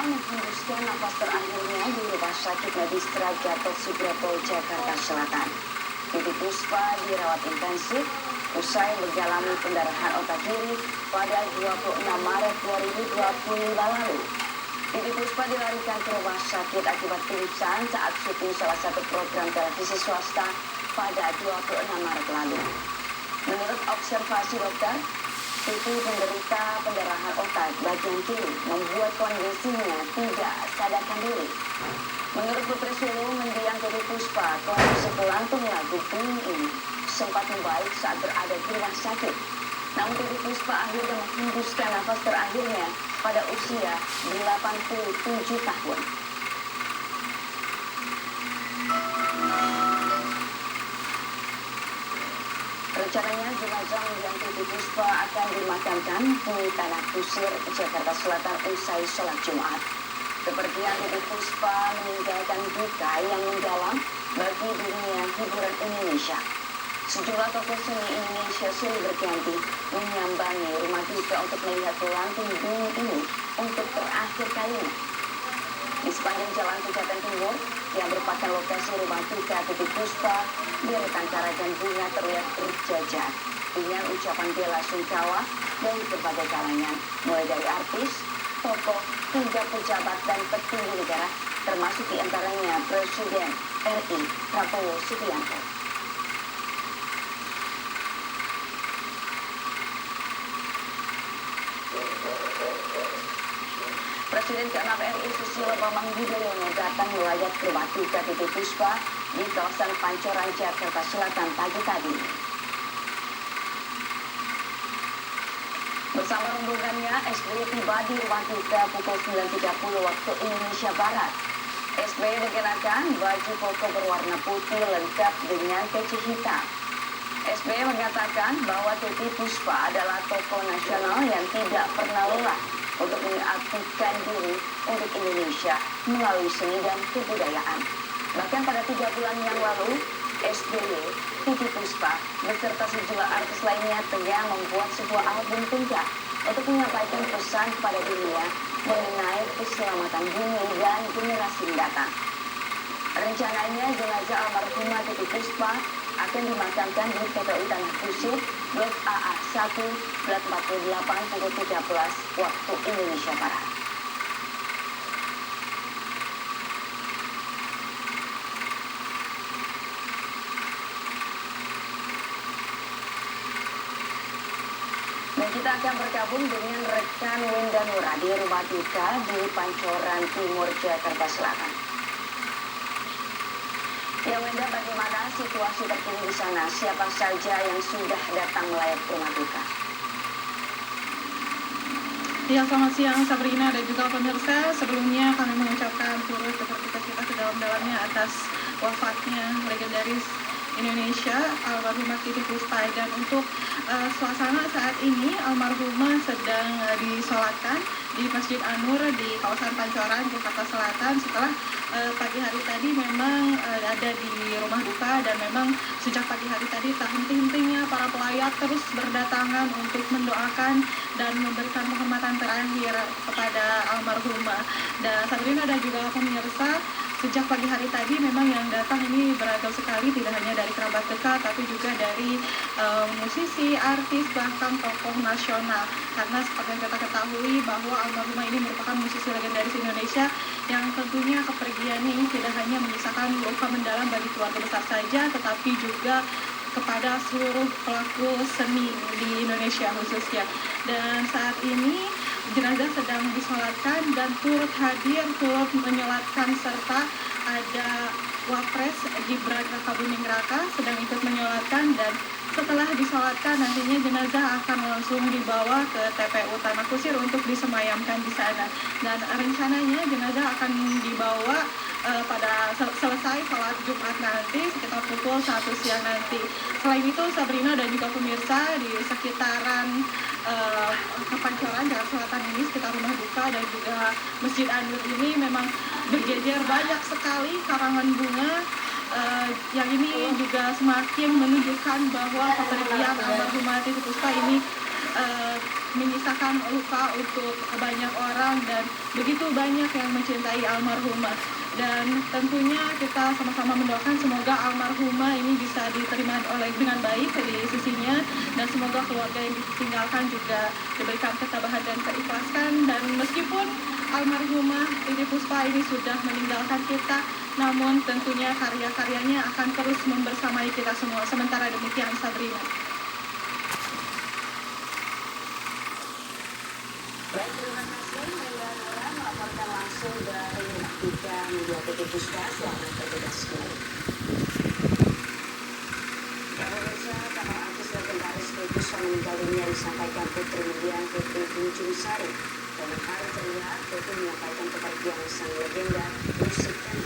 menghembuskan napas terakhirnya di Rumah Sakit Medistra Gatot Subroto, Jakarta Selatan. Titi Puspa dirawat intensif usai mengalami pendarahan otak kiri pada 26 Maret 2025 lalu. Titi Puspa dilarikan ke rumah sakit akibat pingsan saat syuting salah satu program televisi swasta pada 26 Maret lalu. Menurut observasi dokter, Titi menderita pendarahan otak bagian kiri, membuat kondisinya tidak sadarkan diri. Menurut Putri Sulung mendiang Titi Puspa, kondisi pelantung lagu Bunyi ini sempat membaik saat berada di rumah sakit. Namun Titi Puspa akhirnya menghembuskan nafas terakhirnya pada usia 87 tahun. Rencananya jenazah mendiang Titi Puspa akan dimakamkan di Tanah Kusir, Jakarta Selatan usai sholat Jumat. Kepergian Titi Puspa meninggalkan duka yang mendalam bagi dunia hiburan Indonesia. Sejumlah tokoh seni Indonesia silih berganti menyambangi rumah duka untuk melihat pelantung Bunyi ini untuk terakhir kalinya. Di sepanjang Jalan Pejaten Timur yang merupakan lokasi rumah duka Titi Puspa, deretan karangan bunga terlihat berjajar dengan ucapan bela sungkawa dari berbagai kalangan, mulai dari artis, tokoh, hingga pejabat dan petinggi negara, termasuk diantaranya Presiden RI Prabowo Subianto. Presiden ke-6 RI Susilo Bambang Yudhoyono datang melayat ke rumah duka Titi Puspa di kawasan Pancoran, Jakarta Selatan pagi tadi. Bersama rombongannya, SBY tiba di rumah duka pukul 9.30 waktu Indonesia Barat. SBY mengenakan baju koko berwarna putih lengkap dengan peci hitam. SBY mengatakan bahwa Titi Puspa adalah tokoh nasional yang tidak pernah lelah untuk mengaktifkan diri untuk Indonesia melalui seni dan kebudayaan. Bahkan pada 3 bulan yang lalu, SBY, Titi Puspa, beserta sejumlah artis lainnya tengah membuat sebuah album tunggal untuk menyampaikan pesan kepada dunia mengenai keselamatan bumi dan generasi mendatang. Rencananya jenazah almarhumah Titi Puspa akan dimakamkan di TPU Tanah Kusir, Blok AA 1, Blok 48, pukul 13 waktu Indonesia Barat. Dan kita akan bergabung dengan rekan Wenda Nura di rumah duka di Pancoran Timur, Jakarta Selatan. Ya Wenda, bagaimana situasi terkini di sana? Siapa saja yang sudah datang melayat ke rumah duka? Ya, selamat siang Sabrina dan juga pemirsa. Sebelumnya kami mengucapkan turut berduka cita sedalam-dalamnya atas wafatnya legendaris Indonesia almarhumah Titi Puspa. Dan untuk suasana saat ini, almarhumah sedang disolatkan di Masjid An-Nur di kawasan Pancoran, Jakarta Selatan. Setelah pagi hari tadi memang ada di rumah duka, dan memang sejak pagi hari tadi tak henti-hentinya para pelayat terus berdatangan untuk mendoakan dan memberikan penghormatan terakhir kepada almarhumah. Dan Sabrina dan juga pemirsa, sejak pagi hari tadi memang yang datang ini beragam sekali, tidak hanya dari kerabat dekat tapi juga dari musisi, artis, bahkan tokoh nasional. Karena seperti yang kita ketahui bahwa almarhumah ini merupakan musisi legendaris Indonesia yang tentunya kepergiannya ini tidak hanya menyisakan luka mendalam bagi keluarga besar saja, tetapi juga kepada seluruh pelaku seni di Indonesia khususnya. Dan saat ini jenazah sedang disolatkan dan turut hadir, turut menyolatkan, serta ada Wapres Gibran Rakabuming Raka sedang ikut menyolatkan. Dan setelah disolatkan nantinya jenazah akan langsung dibawa ke TPU Tanah Kusir untuk disemayamkan di sana. Dan rencananya jenazah akan dibawa pada selesai sholat Jumat nanti sekitar pukul 1 siang nanti. Selain itu Sabrina dan juga pemirsa, di sekitaran Pancoran Jakarta Selatan ini, sekitar rumah duka dan juga Masjid An-Nur ini memang berjejer banyak sekali karangan bunga yang ini juga semakin menunjukkan bahwa kepergian almarhumah Titi Puspa ini menyisakan luka untuk banyak orang dan begitu banyak yang mencintai almarhumah. Dan tentunya kita sama-sama mendoakan semoga almarhumah ini bisa diterima dengan baik di sisinya, dan semoga keluarga yang ditinggalkan juga diberikan ketabahan dan keikhlasan. Dan meskipun almarhumah Titi Puspa ini sudah meninggalkan kita, namun tentunya karya-karyanya akan terus membersamai kita semua. Sementara demikian, Sabrina. Baik, terima kasih Maria Nora melaporkan langsung dari Rumah Duka Media Titi Puspa. Selamat bertugas kembali. Pemirsa, kapal artis legendaris Titi Puspa meninggal dunia disampaikan Putri Mendiang Putri Kunjung Sari. Dan hari terlihat Putri menyampaikan kepergian sang legenda musik dan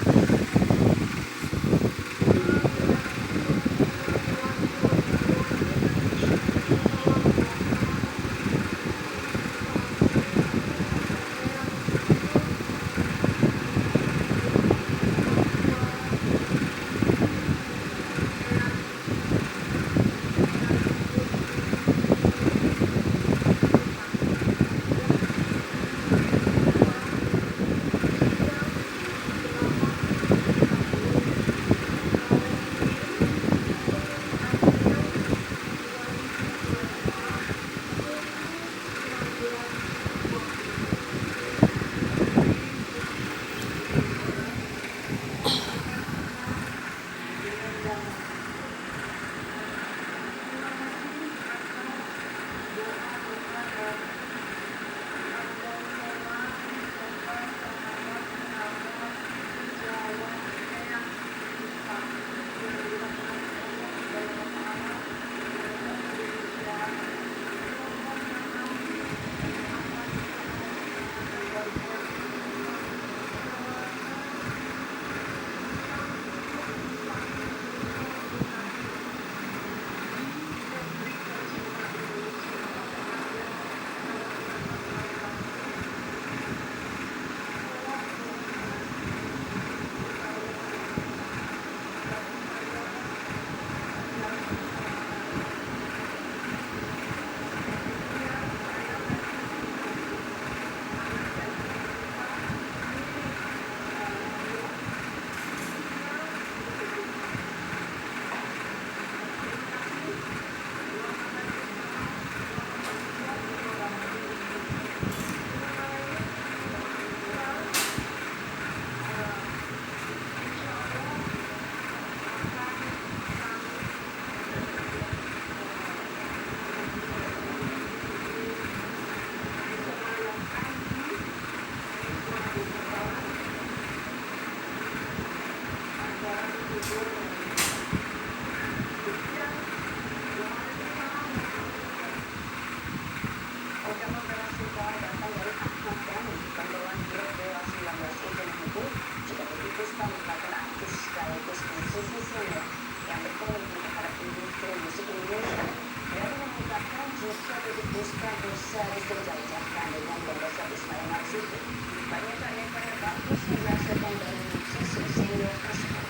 banyak karya-karya bagus dihasilkan dari musisi senior tersebut.